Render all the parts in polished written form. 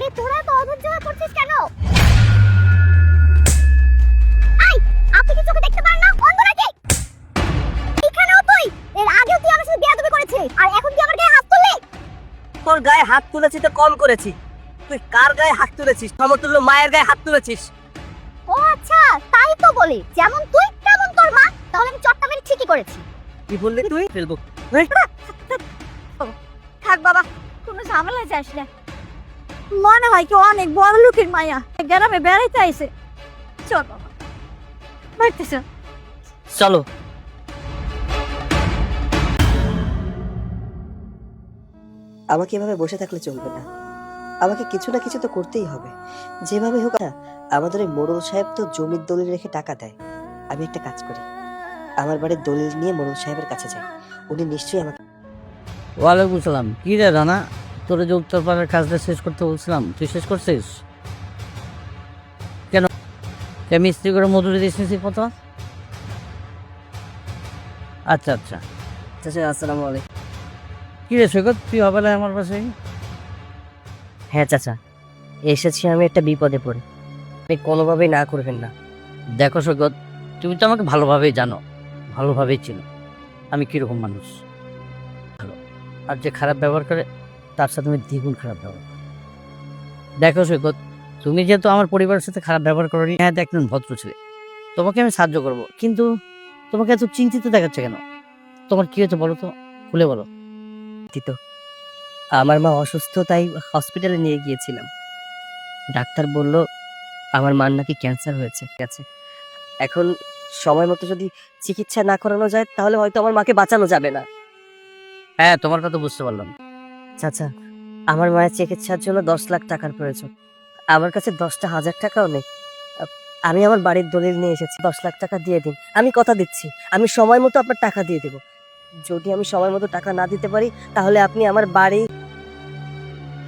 আরে তোরা তো অধৈর্য হয়ে পড়ছিস কেন? আই, আপনি কি চোখে দেখতে পারেন না? অন্ধ নাকি? এখানেও তুই এর আগেও তুই আমার সাথে বেয়াদবি করেছিস আর এখন তুই আমার গায়ে হাত তুললি? তোর গায়ে হাত তুলেছি তো কম করেছি। তুই কার গায়ে হাত তুলেছিস? সমতুল্য মায়ের গায়ে হাত তুলেছিস। ও আচ্ছা, তাই তো বলি, যেমন তুই তেমন তোর মা। তাহলে আমি চট্টা মেরে ঠিকই করেছি। কি বললি তুই? ফেলবো। থাক বাবা, কোনো ঝামেলা যাস না। মনে হয় কি অনেক বড় লোকের মায়া গ্রামে বেড়াইতে আইছে। চল বাবা, বাড়িতে চল। চলো। আমাকে এভাবে বসে থাকলে চলবে না, আমাকে কিছু না কিছু তো করতেই হবে। যেভাবে হোক না, আমাদের এই মোড়ল সাহেব তো জমির দলিল রেখে টাকা দেয়। আমি একটা কাজ করি, আমার বাড়ির দলিল নিয়ে মোড়ল সাহেবের কাছে যাই, উনি নিশ্চয়ই আমাকে। ওয়ালাইকুম সালাম। কি রে রানা, তোর যে উত্তরপাড়ার কাজটা শেষ করতে বলছিলাম, তুই শেষ করছিস কেন? মিস্ত্রি করে মজুরি দিয়েছিস কত? আচ্ছা আচ্ছা। চাচা আসসালামু আলাইকুম। কি রে সৈকত, তুই হবেলা আমার পাশে? হ্যাঁ চাচা, এসেছি আমি একটা বিপদে পড়ে, আপনি কোনোভাবেই না করবেন না। দেখো সৈকত, তুমি তো আমাকে ভালোভাবেই জানো, ভালোভাবেই চিনো আমি কীরকম মানুষ। ভালো, আর যে খারাপ ব্যবহার করে তার সাথে তুমি দ্বিগুণ খারাপ ব্যবহার করো। দেখো সৈকত, তুমি যেহেতু আমার পরিবারের সাথে খারাপ ব্যবহার করোনি, হ্যাঁ একজন ভদ্র ছেলে, তোমাকে আমি সাহায্য করব, কিন্তু তোমাকে এত চিন্তিত দেখাচ্ছে কেন? তোমার কি হয়েছে বলো তো, খুলে বলো। তো আমার মা অসুস্থ, তাই হসপিটালে নিয়ে গিয়েছিলাম। ডাক্তার বলল আমার মার নাকি ক্যান্সার হয়েছে। এখন সময় মতো যদি চিকিৎসা না করানো যায় তাহলে হয়তো আমার মাকে বাঁচানো যাবে না। হ্যাঁ, তোমার কথা বুঝতে পারলাম। চাচা, আমার মায়ের চিকিৎসার জন্য 10 লাখ টাকার প্রয়োজন। আমার কাছে 10,000 টাকাও নেই। আমি আমার বাড়ির দলিল নিয়ে এসেছি, 10 লাখ টাকা দিয়ে দিন। আমি কথা দিচ্ছি, আমি সময় মতো আপনার টাকা দিয়ে দেব। যদি আমি সময় মতো টাকা না দিতে পারি তাহলে আপনি আমার বাড়ি।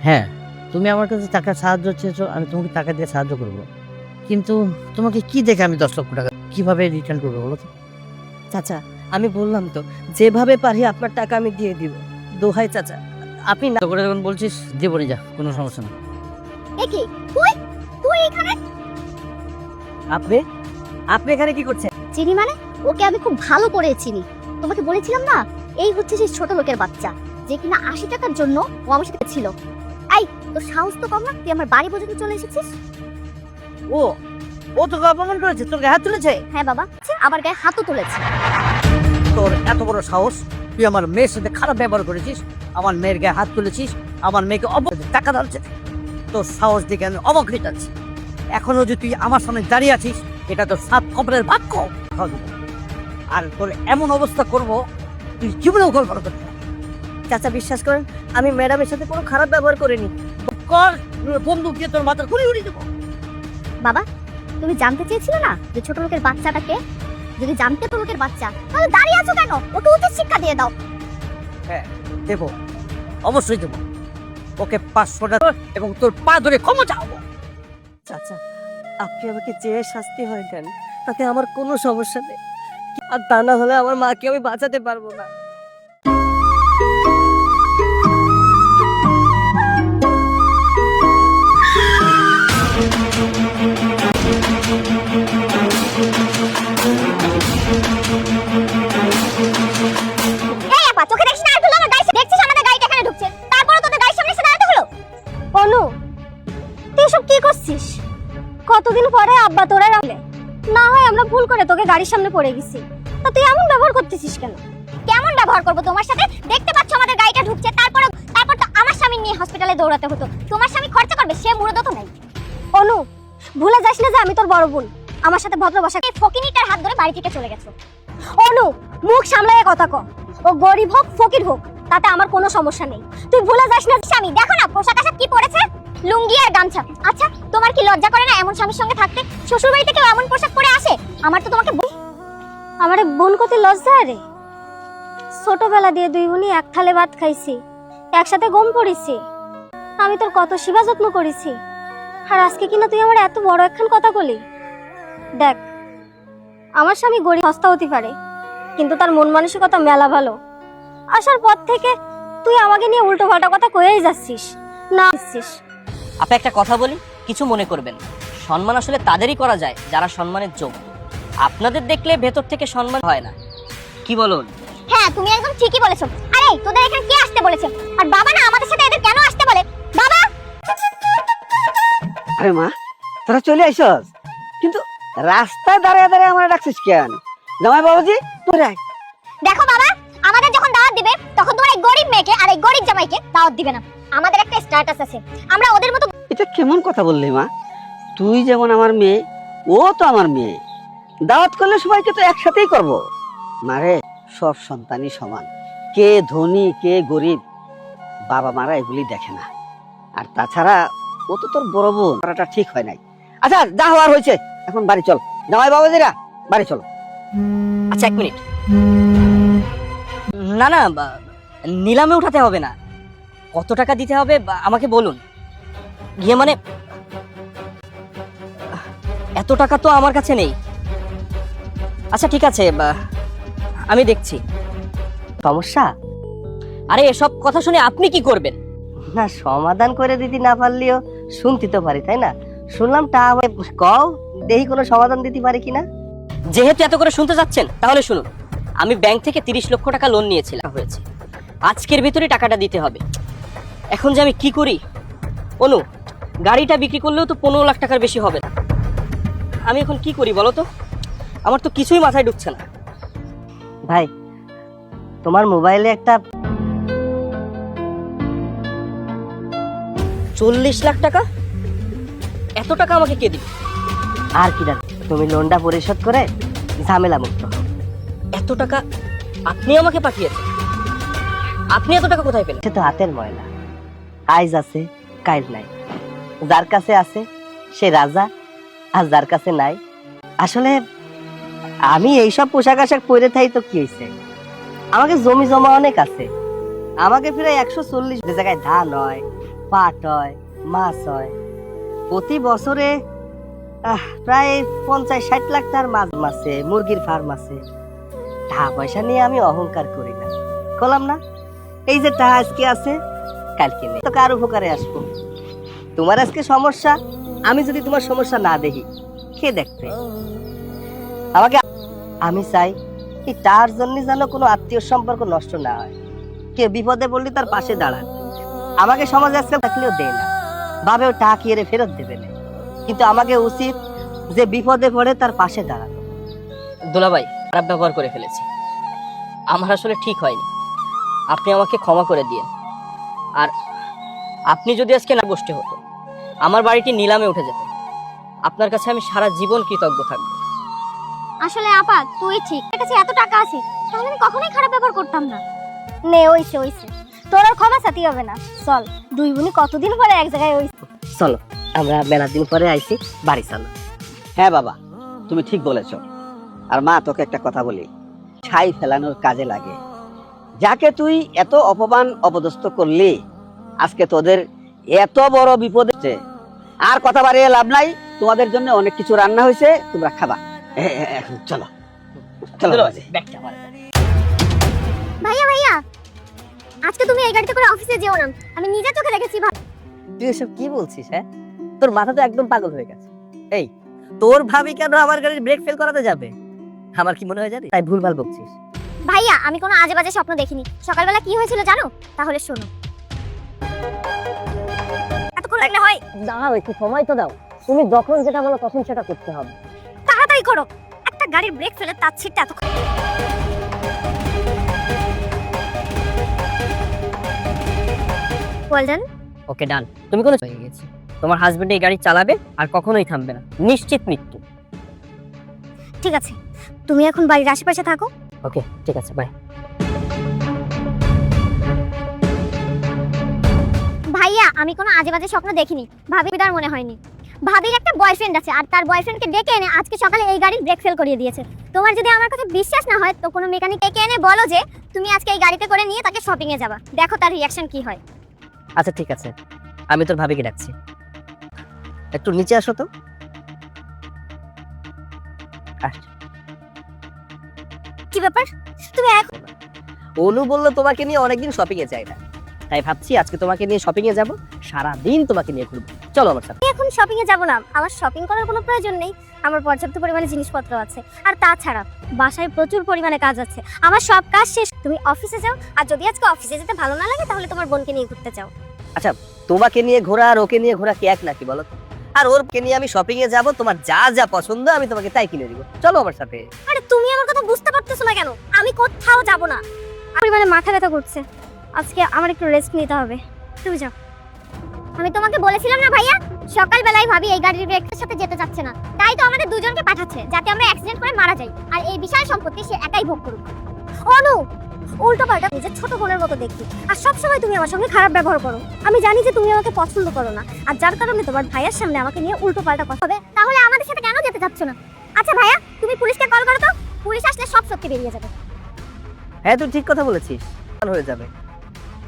হ্যাঁ, তুমি আমার কাছে টাকা সাহায্য চেয়েছো, আমি তোমাকে টাকা দিয়ে সাহায্য করবো, কিন্তু তোমাকে কি দেখে আমি 10 লক্ষ টাকা কিভাবে রিটার্ন করবো বলো তো? চাচা, আমি বললাম তো যেভাবে পারি আপনার টাকা আমি দিয়ে দিব। দোহাই চাচা, আপনি না তো করে যখন বলছিস দেবো নি, যা, কোনো সমস্যা না। একি তুই তুই এখানে? আপনি আপনি এখানে কি করছেন? চিনি মানে? ওকে আমি খুব ভালো করে চিনি। তোমাকে বলেছিলাম না, এই হচ্ছে সেই ছোট লোকের বাচ্চা যে কিনা 80 টাকার জন্য ও আমার সাথে ছিল। এই, তোর সাহস তো কম না, তুই আমার বাড়ি পর্যন্ত চলে এসেছিস। ও ও তোকে অপমান করেছে, তোর গায়ে হাত তুলেছে? হ্যাঁ বাবা, আবার গায়ে হাতও তুলেছে। তোর এত বড় সাহস, তুই আমার মেয়ের সাথে খারাপ ব্যবহার করেছিস, আমার মেয়ের গায়ে হাত তুলেছিস, আমার মেয়েকে টাকা ধারছে। তোর সাহস দেখে আমি অবাক হয়ে যাচ্ছি। এখনো যে তুই আমার সামনে দাঁড়িয়ে আছিস, এটা তো 7 কবরের বাক্য। আর তোর এমন অবস্থা করব তুই জীবনেও কল্পনা করতে পারবি না। চাচা বিশ্বাস করেন, আমি ম্যাডামের সাথে কোনো খারাপ ব্যবহার করিনি। কর, বন্দুক দিয়ে তোর মাথার গুলি উড়িয়ে দেবো। বাবা, তুমি জানতে চেয়েছিলে না যে ছোট লোকের বাচ্চাটাকে? যদি জানতে ছোট লোকের বাচ্চা, তাহলে দাঁড়িয়ে আছো কেন? ওকে উচিত শিক্ষা দিয়ে দাও। হ্যাঁ দেবো, অবশ্যই দেবো। ওকে 500 টাকা এবং তোর পা ধরে ক্ষমা চাবো। চাচা, আপনি আমাকে যে শাস্তি হয় দেন তাতে আমার কোনো সমস্যা নেই, আর তা না হলে আমার মাকে আমি বাঁচাতে পারবো না। এই আপা, চোখে দেখছিস না আর তুই আমার গাড়ি দেখছিস আমাদের গাড়িটা এখানে ঢুকছে, তারপরে তোদের গাড়ির সামনে এসে দাঁড়াতে হলো? অনু, তুই সব কি করছিস? কতদিন পরে আব্বা তোরা রাখলে, না হয় আমরা ভুল করে তোকে গাড়ির সামনে পড়ে গেছি, তা তুই এমন ব্যবহার করতেছিস কেন? কেমন ব্যবহার করব তোমার সাথে? দেখতে পাচ্ছ আমাদের গাড়িটা ঢুকছে, তারপর তো আমার স্বামী নিয়ে হসপিটালে দৌড়াতে হতো। তোমার স্বামী খরচা করবে, সে মুরদ তো নাই। অনু, ভুলে যাস না যে আমি তোর বড় বোন। আমার সাথে ভদ্র ভাষায় ফকিনিটার হাত ধরে বাড়ি থেকে চলে গেছো। অনু, মুখ সামলায় কথা কও। ও গরিব হোক ফকির হোক তাতে আমার কোনো সমস্যা নেই। তুই ভুলে যাস না স্বামী, দেখো না পোশাক আশাক কি পরেছে, লুঙ্গি আর গামছা। আচ্ছা, তোমার কি লজ্জা করে না এমন স্বামীর সঙ্গে থাকতে? শ্বশুর বাড়িতে কেউ এমন পোশাক পরে আসে? আমার তো তোমাকে আমারে বোন কত লজ্জা রে। ছোটবেলা দিয়ে দুই বোনই এক থালে ভাত খাইছি, একসাথে ঘুম পড়েছি, আমি তোর কত সেবা যত্ন করেছি, আর আজকে কিনা তুই আমার এত বড় একখান কথা বলি। দেখ, আমার স্বামী গরিব সস্তা হতে পারে, কিন্তু তার মন মানসিকতা মেলা ভালো। আসার পর থেকে তুই আমাকে নিয়ে উল্টো পাল্টা কথা কয়েই যাচ্ছিস না। আপনি একটা কথা বলি, কিছু মনে করবেন না। সম্মান আসলে তাদেরই করা যায় যারা সম্মানের যোগ্য। আপনাদের দেখলে ভেতর থেকে সম্মান হয় না, কি বলুন? হ্যাঁ, তুমি একদম ঠিকই বলেছো। আরে তোদের এখানে কে আসতে বলেছে? আর বাবা না আমাদের সাথে এদের কেন আসতে বলে? বাবা! আরে মা, তোরা চলে আইসস, কিন্তু রাস্তায় দাঁড়ায় দাঁড়ায় আমার ডাকছিস কেন? জামাই বাবাজি তোর আয়। দেখো বাবা, আমাদের যখন দাওয়াত দিবে তখন তোমার এই গরিব মেয়েকে আর এই গরিব জামাইকে দাওয়াত দিবে না। আমাদের একটা স্ট্যাটাস আছে, আমরা ওদের মতো। এটা কেমন কথা বললি মা? তুই যেমন আমার মেয়ে, ও তো আমার মেয়ে। দাওয়াত করলে সবাইকে তো একসাথেই করব। মারে, সব সন্তানই সমান, কে ধনী কে গরিব বাবা মারা এগুলি দেখে না। আর তাছাড়া ও তো তোর বড় বোন, করাটা ঠিক হয় নাই। আচ্ছা, যা হওয়ার হয়েছে, এখন বাড়ি চল। জামাই বাবাজিরা বাড়ি চলো। আচ্ছা, 1 মিনিট। না না, নিলামে উঠাতে হবে না। কত টাকা দিতে হবে আমাকে বলুন। গিয়ে মানে এত টাকা তো আমার কাছে নেই। আচ্ছা ঠিক আছে, আমি দেখছি। সমস্যা? আরে এসব কথা শুনে আপনি কি করবেন? না, সমাধান করে দিতে না পারলেও শুনতে তো পারি, তাই না? শুনলাম তা কও, দেখি কোনো সমাধান দিতে পারি কিনা। যেহেতু এত করে শুনতে যাচ্ছেন তাহলে শুনুন। আমি ব্যাংক থেকে 30 লক্ষ টাকা লোন নিয়েছিলাম, হয়েছে আজকের ভিতরে টাকাটা দিতে হবে। এখন যে আমি কি করি? অনু, গাড়িটা বিক্রি করলেও তো 15 লাখ টাকার বেশি হবে না। আমি এখন কি করি বলো তো? আমার তো কিছুই মাথায় ঢুকছে না। ভাই, তোমার মোবাইলে একটা 40 লাখ টাকা? এত টাকা আমাকে কে দিবে? আর কি জানো, তুমি লোনটা পরিশোধ করে ঝামেলা মুক্ত হও। এত টাকা আপনি আমাকে পাঠিয়েছেন? আপনি এত টাকা কোথায় পেলেন? সে তো হাতের ময়লা, আইজ আছে কাইল নাই। যার কাছে আছে সে রাজা, আর যার কাছে নাই। আসলে আমি এইসব পোশাক আশাক পরে থাই তো কি হয়েছে, আমাকে জমি জমা অনেক আছে। আমাকে প্রায় 140 জায়গায় ধান হয়, পাট হয়, মাছ হয়। প্রতি বছরে প্রায় 50-60 লাখ টাকার মাছ আছে, মুরগির ফার্ম আছে। টাকা পয়সা নিয়ে আমি অহংকার করি না, বললাম না? এই যে টাকা আজকে আছে কালকে নেই, তো কার উপকারে আসবো? তোমার আজকে সমস্যা, আমি যদি তোমার সমস্যা না দেখি কে দেখবে আমাকে? আমি চাই এই তার জন্য যেন কোনো আত্মীয় সম্পর্ক নষ্ট না হয়। কে বিপদে পড়লে তার পাশে দাঁড়ান। আমাকে সমাজ আজকে থাকলেও দেয় না, ভাবেও টাকা কি এর ফেরত দেবে না, কিন্তু আমাকে উচিত যে বিপদে পড়ে তার পাশে দাঁড়ানো। দুলাভাই, খারাপ ব্যবহার করে ফেলেছি, আমার আসলে ঠিক হয়নি। আপনি আমাকে ক্ষমা করে দিন। আর আপনি যদি আজকে না বসতে হতো, আমার বাড়িটি নিলামে উঠে যেত। আপনার কাছে আমি সারা জীবন কৃতজ্ঞ থাকবো। আসলে আপা তুই ঠিক, তোর কাছে এত টাকা আছে তাহলে আমি কখনোই খারাপ ব্যবহার করতাম না। নে ওইছে তোর আর ক্ষমা চাইতে হবে না। চল, দুই বোনই কতদিন পরে এক জায়গায় হইছে। চলো, আমরা মেলা দিন পরে আইছি, বাড়ি চলো। হ্যাঁ বাবা, তুমি ঠিক বলেছ। আর মা, তোকে একটা কথা বলি, ছাই ফেলানোর কাজে লাগে। যাকে তুই এত অপমান অপদস্থ করলি, আজকে তোদের এত বড় বিপদ হচ্ছে। আর কথা বাড়িয়ে লাভ নাই, তোমাদের জন্য অনেক কিছু রান্না হয়েছে, তোমরা খাবা। এখন চলো চলো বাবাজি। ব্যাগটা আমার। ভাইয়া আজকে তুমি এই গাড়িতে করে অফিসে যেও না, আমি নিজে চোখে দেখেছি। তুই এসব কি বলছিস? হ্যাঁ, তোর মাথা তো একদম পাগল হয়ে গেছে। এই, তোর ভাবি কেন আমার গাড়ির ব্রেক ফেল করাতে যাবে? আমার কি মনে হয় জানি, তাই ভুলভাল বকছিস। ভাইয়া, আমি কোনো আজে বাজে স্বপ্ন দেখিনি। সকালবেলা কি হয়েছিল জানো? তাহলে শোনো। এতক্ষণ লাগলে হয়? দাও, একটু সময় তো দাও। তুমি যখন যেটা বলো তখন সেটা করতে হবে। তাড়াতাড়ি করো। একটা গাড়ির ব্রেক ফেলে তার ছিটটা এত। ওয়েল ওকে, ডান। তুমি কোনো হয়ে গেছে। তোমার হাজবেন্ড এই গাড়ি চালাবে আর কখনোই থামবে না, নিশ্চিত মৃত্যু। ঠিক আছে, তুমি এখন বাড়ির আশেপাশে থাকো। ওকে, ঠিক আছে, বাই। ভাইয়া, আমি কোনো আজে বাজে স্বপ্ন দেখিনি। ভাবির মনে হয়নি। ভাবির একটা বয়ফ্রেন্ড আছে, আর তার বয়ফ্রেন্ডকে ডেকে এনে আজকে সকালে এই গাড়ির ব্রেক ফেল করিয়ে দিয়েছে। তোমার যদি আমার কথা বিশ্বাস না হয় তো কোনো মেকানিক ডেকে এনে বলো যে তুমি আজকে এই গাড়িতে করে নিয়ে তাকে শপিং এ যাবা। দেখো তার রিঅ্যাকশন কি হয়। আচ্ছা ঠিক আছে, আমি তোর ভাবিকে ডাকছি। একটু নিচে আসো তো। কি ব্যাপার? তুমি এখন অনু বললো তোমাকে নিয়ে অনেকদিন শপিং এ যাই না, তাই ভাবছি আজকে তোমাকে নিয়ে শপিং এ যাবো, সারাদিন তোমাকে নিয়ে ঘুরবো। চলো আমার সাথে। আমি এখন শপিং এ যাব না, আমার শপিং করার কোনো প্রয়োজন নেই। আমার পর্যাপ্ত পরিমাণে জিনিসপত্র আছে, আর তাছাড়া বাসায় প্রচুর পরিমাণে কাজ আছে। আমার সব কাজ শেষ, তুমি অফিসে যাও। আর যদি আজকে অফিসে যেতে ভালো না লাগে তাহলে তোমার বোনকে নিয়ে ঘুরতে যাও। আচ্ছা, তোমাকে নিয়ে ঘোরা আর ওকে নিয়ে ঘোরা কি এক নাকি বলো তো? আর ওরকে নিয়ে আমি শপিং এ যাব, তোমার যা যা পছন্দ আমি তোমাকে তাই কিনে দিব। চলো আমার সাথে। আরে তুমি আমার কথা বুঝতে পারতেছো না কেন? আমি কোথাও যাব না। পরিমাণে মাথা ব্যথা করছে, আজকে আমার একটু রেস্ট নিতে হবে। তুমি যাও। আমি তোমাকে বলেছিলাম না ভাইয়া, সকালবেলায় ভাবি এই গাড়ির ব্রেকের সাথে যেতে যাচ্ছে না, তাই তো আমাদের দুজনকে পাঠাচ্ছে যাতে আমরা অ্যাক্সিডেন্ট করে মারা যাই, আর এই বিশাল সম্পত্তি সে একাই ভোগ করুক। অনু, উল্টো পাল্টা নিজের ছোট বোনের মতো দেখি, আর সব সময় তুমি আমার সঙ্গে খারাপ ব্যবহার করো। আমি জানি যে তুমি আমাকে পছন্দ করো না, আর যার কারণে তোমার ভাইয়ের সামনে আমাকে নিয়ে উল্টো পাল্টা কথা হবে। তাহলে আমাদের সাথে কেন যেতে চাচ্ছ না? আচ্ছা ভাইয়া, তুমি পুলিশকে কল করো তো, পুলিশ আসলে সব সত্যি বেরিয়ে যাবে। হ্যাঁ, তুই ঠিক কথা বলেছিস, হয়ে যাবে।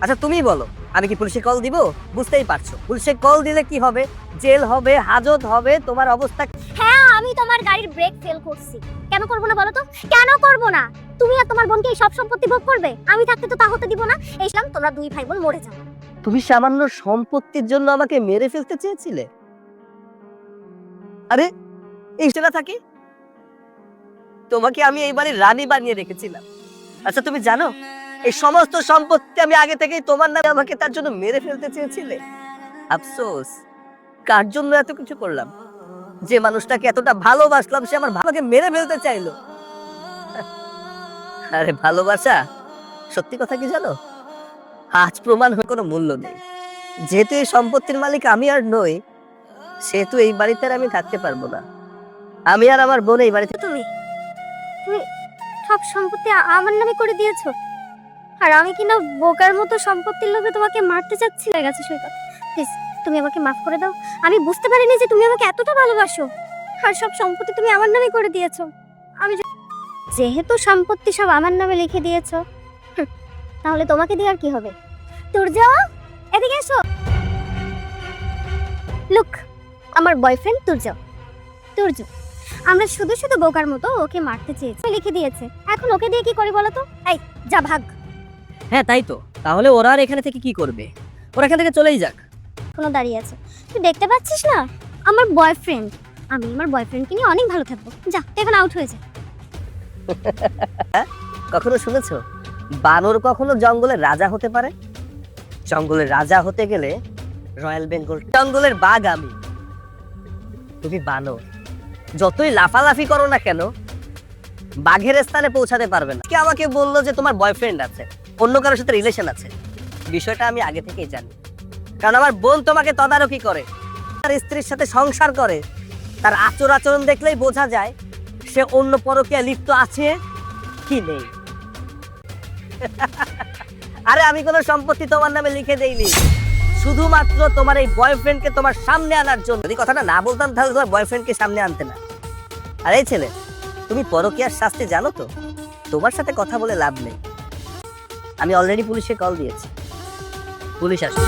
আচ্ছা তুমিই বলো, আমি কি পুলিশে কল দিব? বুঝতেই পারছো, পুলিশে কল দিলে কি হবে? জেল হবে, হাজত হবে, তোমার অবস্থা। হ্যাঁ, আমি তোমার গাড়ির ব্রেক ফেল করছি। কেন করব না বলো তো? কেন করব না? তুমি আর তোমার বোনকে এই সব সম্পত্তি ভোগ করবে, আমি থাকতে তো তা হতে দিব না। এইসলাম তোমরা দুই ভাই বোন মরে যাও। তুমি সামান্য সম্পত্তির জন্য আমাকে মেরে ফেলতে চেয়েছিলে? আরে এই সেটা থাকি, তোমাকে আমি এই বাড়ির রানী বানিয়ে রেখেছিলাম। আচ্ছা তুমি জানো, এই সমস্ত সম্পত্তি আমি আগে থেকেই তোমার নামে, আমাকে তার জন্য মেরে ফেলতে চেয়েছিলে। আফসোস, কার জন্য এত কিছু করলাম? যে মানুষটাকে এতটা ভালোবাসলাম সে আমার ভাইকে মেরে ফেলতে চাইলো। আরে ভালোবাসা, সত্যি কথা কি জানো, আজ প্রমাণ হয়ে কোনো মূল্য নেই। যেহেতু এই সম্পত্তির মালিক আমি আর নই, সেহেতু এই বাড়িতে আর আমি থাকতে পারবো না। আমি আর আমার বোন এই বাড়িতে। তুমি তুমি সব সম্পত্তি আমার নামে করে দিয়েছো, আর আমি কিনা বোকার মতো সম্পত্তির লোভে তোমাকে মারতে চাচ্ছি। হয়ে গেছে সৈকত, প্লিজ তুমি আমাকে মাফ করে দাও। আমি বুঝতে পারিনি যে তুমি আমাকে এতটা ভালোবাসো, আর সব সম্পত্তি তুমি আমার নামে করে দিয়েছো। আমি যেহেতু সম্পত্তি সব আমার নামে লিখে দিয়েছো, তাহলে তোমাকে দিয়ে আর কি হবে? তুর্য, এদিকে এসো। লুক, আমার বয়ফ্রেন্ড তুর্য। তুর্য, আমরা শুধু শুধু বোকার মতো ওকে মারতে চেয়েছি, লিখে দিয়েছে। এখন ওকে দিয়ে কি করি বলো তো? এই যা, ভাগ। হ্যাঁ তাই তো, তাহলে ওরা আর এখানে থেকে কি করবে? ওরা এখান থেকে চলেই যাক। কোনো দাঁড়িয়ে আছে, তুই দেখতে পাচ্ছিস না আমার বয়ফ্রেন্ড? আমি আমার বয়ফ্রেন্ডকে নিয়ে অনেক ভালো থাকবো। যা, তুই এখন আউট হয়ে যা। কখনো শুনেছো বানর কখনো জঙ্গলের রাজা হতে পারে? জঙ্গলের রাজা হতে গেলে রয়্যাল বেঙ্গল, জঙ্গলের বাঘ আমি, তুমি বানর। যতই লাফালাফি করো না কেন, বাঘের স্থানে পৌঁছাতে পারবে না। কে আমাকে বললো যে তোমার বয়ফ্রেন্ড আছে, অন্য কারোর সাথে রিলেশন আছে? বিষয়টা আমি আগে থেকেই জানি, কারণ আমার বোন তোমাকে তদারকি করে, তার স্ত্রীর সাথে সংসার করে। তার আচর আচরণ দেখলেই বোঝা যায় সে অন্য পরকীয়া লিপ্ত আছে কি নেই। আরে আমি কোনো সম্পত্তি তোমার নামে লিখে দেইনি, শুধুমাত্র তোমার এই বয়ফ্রেন্ডকে তোমার সামনে আনার জন্য। যদি কথাটা না বলতাম তাহলে তোমার বয়ফ্রেন্ডকে সামনে আনতে না। আর এই ছেলে, তুমি পরকীয়ার শাস্তি জানো তো? তোমার সাথে কথা বলে লাভ নেই। আমি অলরেডি পুলিশে কল দিয়েছি, পুলিশ আসবে।